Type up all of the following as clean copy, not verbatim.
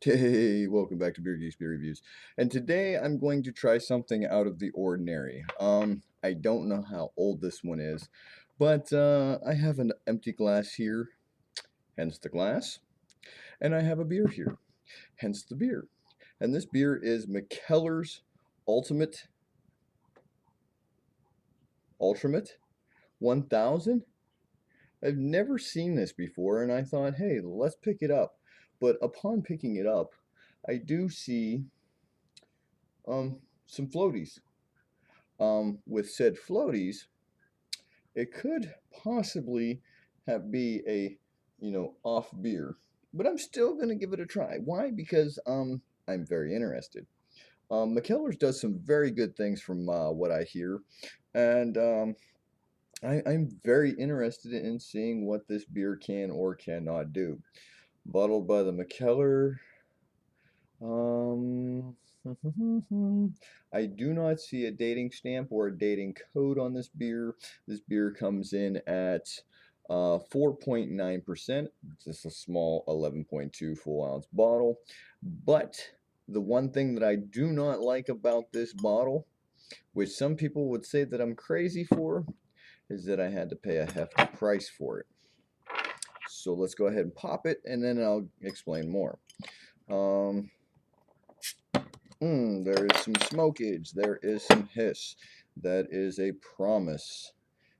Hey, welcome back to Beer Geeks Beer Reviews. And today I'm going to try something out of the ordinary. I don't know how old this one is, but I have an empty glass here, hence the glass, and I have a beer here, hence the beer. And this beer is Mikkeller's Ultramate 1000. I've never seen this before, and I thought, hey, let's pick it up. But upon picking it up, I do see some floaties. With said floaties, it could possibly be a, off beer, but I'm still gonna give it a try. Why? Because I'm very interested. McKellar's does some very good things from what I hear, and I'm very interested in seeing what this beer can or cannot do. Bottled by the McKellar. Um, I do not see a dating stamp or a dating code on this beer. This beer comes in at 4.9%. It's just a small 11.2 full ounce bottle. But the one thing that I do not like about this bottle, which some people would say that I'm crazy for, is that I had to pay a hefty price for it. So let's go ahead and pop it, and then I'll explain more. Um, there is some smokage. There is some hiss. That is a promise.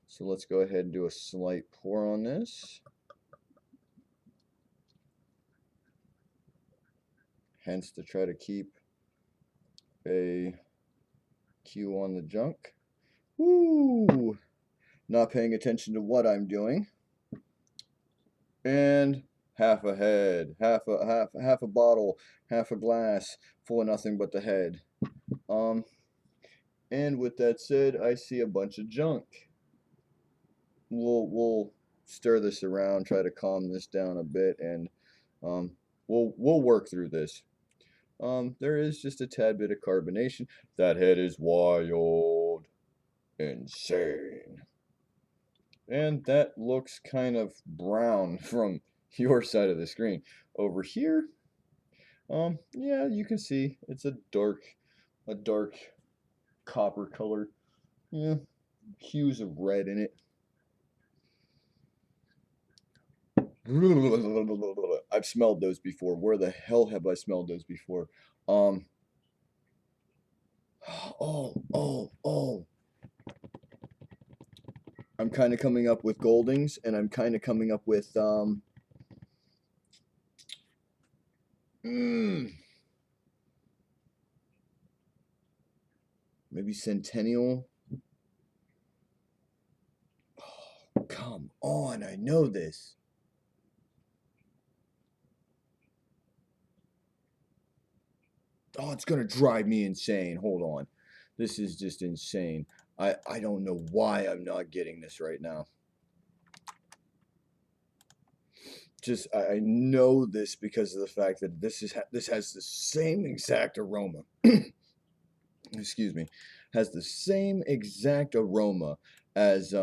So let's go ahead and do a slight pour on this. Hence to try to keep a cue on the junk. Woo! Not paying attention to what I'm doing. And half a head, half a bottle, half a glass full of nothing but the head. And with that said, I see a bunch of junk. We'll stir this around, try to calm this down a bit, and we'll work through this. There is just a tad bit of carbonation. That head is wild, insane, and that looks kind of brown from your side of the screen. Over here, yeah, you can see it's a dark copper color. Yeah, hues of red in it. I've smelled those before. Where the hell have I smelled those before? Um, oh. I'm kind of coming up with Goldings, and I'm kind of coming up with maybe Centennial. Oh, come on, I know this. Oh, it's gonna drive me insane. Hold on. This is just insane. I don't know why I'm not getting this right now. Just I know this because of the fact that this has the same exact aroma. Excuse me. Has the same exact aroma as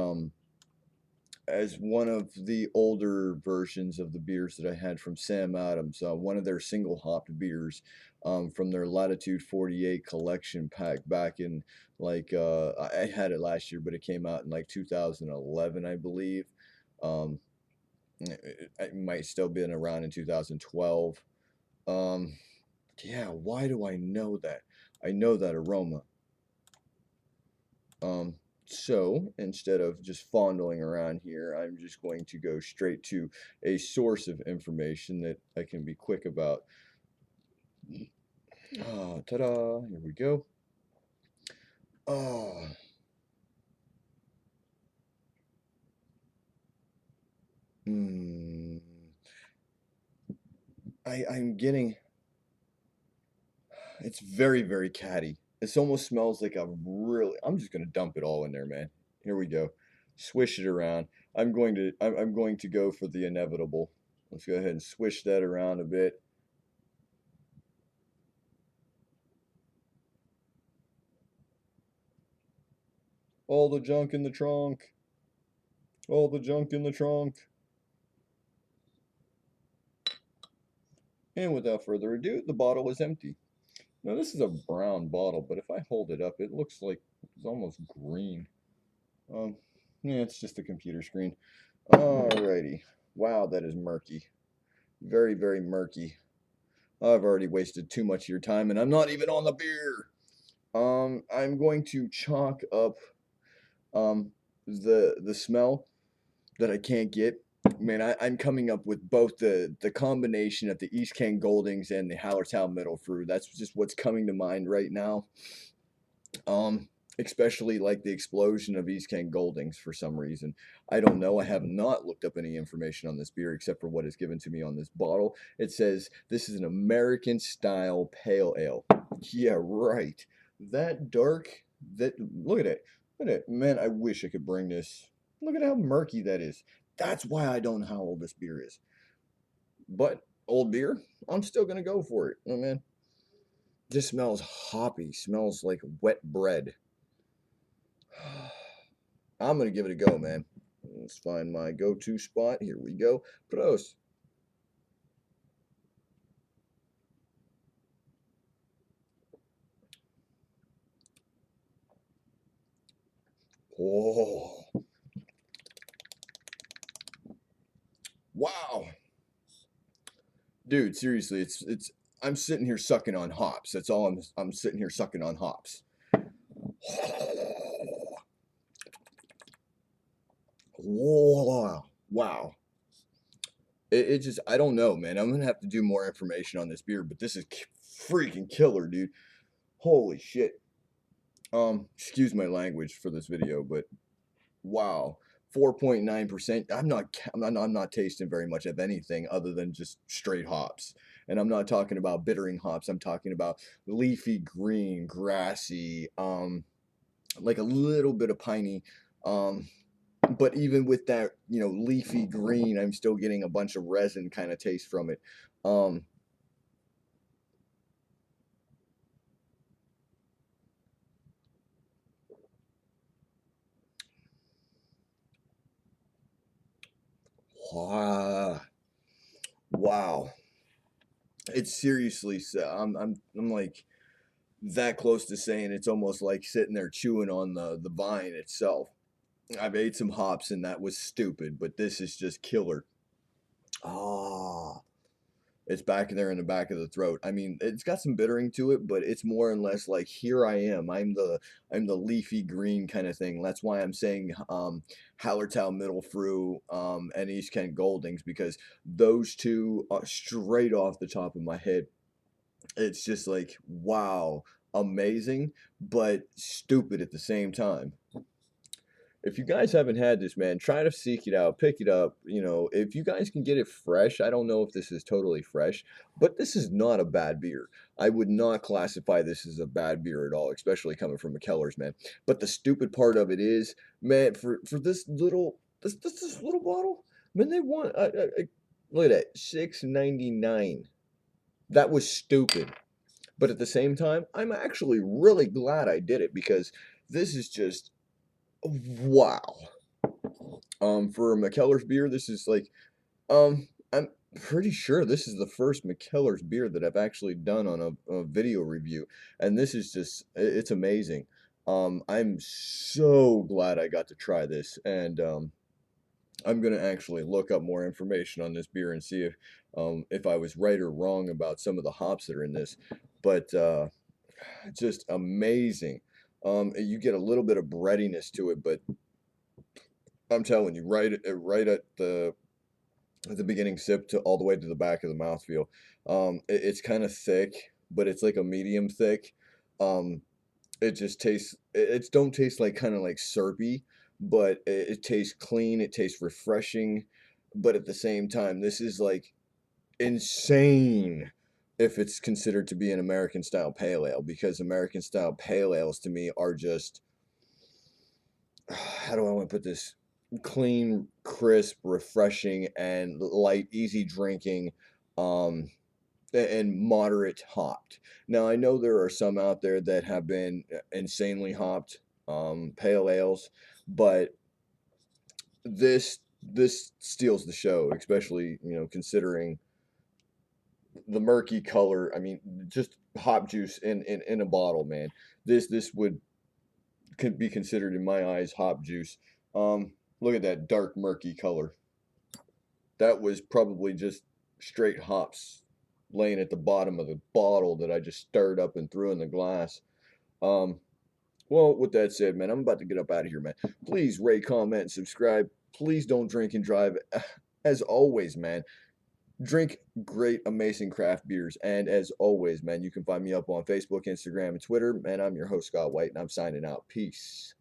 one of the older versions of the beers that I had from Sam Adams, one of their single hopped beers from their Latitude 48 collection pack back in I had it last year, but it came out in like 2011, I believe. Um, it might still been around in 2012. Um, yeah, why do I know that? I know that aroma. Um, so instead of just fondling around here, I'm just going to go straight to a source of information that I can be quick about. Ah, ta-da! Here we go. Oh, hmm. I'm getting. It's very, very catty. This almost smells like a really. I'm just gonna dump it all in there, man. Here we go. Swish it around. I'm going to go for the inevitable. Let's go ahead and swish that around a bit. All the junk in the trunk. All the junk in the trunk. And without further ado, the bottle is empty. Now this is a brown bottle, but if I hold it up, it looks like it's almost green. Um, yeah, it's just a computer screen. Alrighty. Wow, that is murky. Very, very murky. I've already wasted too much of your time, and I'm not even on the beer. I'm going to chalk up the smell that I can't get. Man, I'm coming up with both the combination of the East Kent Goldings and the Hallertau Middle Fruit. That's just what's coming to mind right now. Um, Especially like the explosion of East Kent Goldings for some reason. I don't know. I have not looked up any information on this beer except for what is given to me on this bottle. It says this is an American style pale ale. Yeah, right. That dark. That look at it. Look at it. Man, I wish I could bring this. Look at how murky that is. That's why I don't know how old this beer is. But old beer, I'm still gonna go for it. Oh man, this smells hoppy. Smells like wet bread. I'm gonna give it a go, man. Let's find my go-to spot. Here we go. Prost. Oh, wow, dude. Seriously, it's. I'm sitting here sucking on hops. That's all I'm sitting here sucking on hops. Whoa, wow. It just I don't know, man. I'm gonna have to do more information on this beer, but this is freaking killer, dude. Holy shit. Excuse my language for this video, but wow. 4.9%. I'm not tasting very much of anything other than just straight hops. And I'm not talking about bittering hops. I'm talking about leafy green, grassy, like a little bit of piney. Um, but even with that, leafy green, I'm still getting a bunch of resin kind of taste from it. Um, wow. Wow. It's seriously, I'm like that close to saying it's almost like sitting there chewing on the vine itself. I've ate some hops and that was stupid, but this is just killer. Ah, it's back there in the back of the throat. I mean, it's got some bittering to it, but it's more and less like here I am. I'm the leafy green kind of thing. That's why I'm saying Hallertau Middle Fruit and East Kent Goldings because those two are straight off the top of my head. It's just like wow, amazing, but stupid at the same time. If you guys haven't had this, man, try to seek it out, pick it up. If you guys can get it fresh, I don't know if this is totally fresh, but this is not a bad beer. I would not classify this as a bad beer at all, especially coming from Mikkeller's, man. But the stupid part of it is, man, for this little bottle, man, they want look at that, $6.99. That was stupid. But at the same time, I'm actually really glad I did it because this is just wow. For a Mikkeller's beer, this is like, I'm pretty sure this is the first Mikkeller's beer that I've actually done on a video review, and this is just, it's amazing. I'm so glad I got to try this, and I'm gonna actually look up more information on this beer and see if I was right or wrong about some of the hops that are in this, but just amazing. You get a little bit of breadiness to it, but I'm telling you, right at the beginning sip to all the way to the back of the mouthfeel. It's kind of thick, but it's like a medium thick. Um, it just tastes. It don't taste like kind of like syrupy, but it tastes clean. It tastes refreshing, but at the same time, this is like insane if it's considered to be an American style pale ale because American style pale ales to me are just how do I want to put this? Clean, crisp, refreshing, and light, easy drinking, um, and moderate hopped. Now, I know there are some out there that have been insanely hopped, pale ales, but this steals the show, especially considering the murky color. I mean, just hop juice in a bottle, man. This would could be considered in my eyes hop juice. Look at that dark murky color. That was probably just straight hops laying at the bottom of the bottle that I just stirred up and threw in the glass. Um, well, with that said, man, I'm about to get up out of here, man. Please rate, comment, and subscribe. Please don't drink and drive. As always, man, drink great, amazing craft beers. And as always, man, you can find me up on Facebook, Instagram, and Twitter. And I'm your host, Scott White, and I'm signing out. Peace.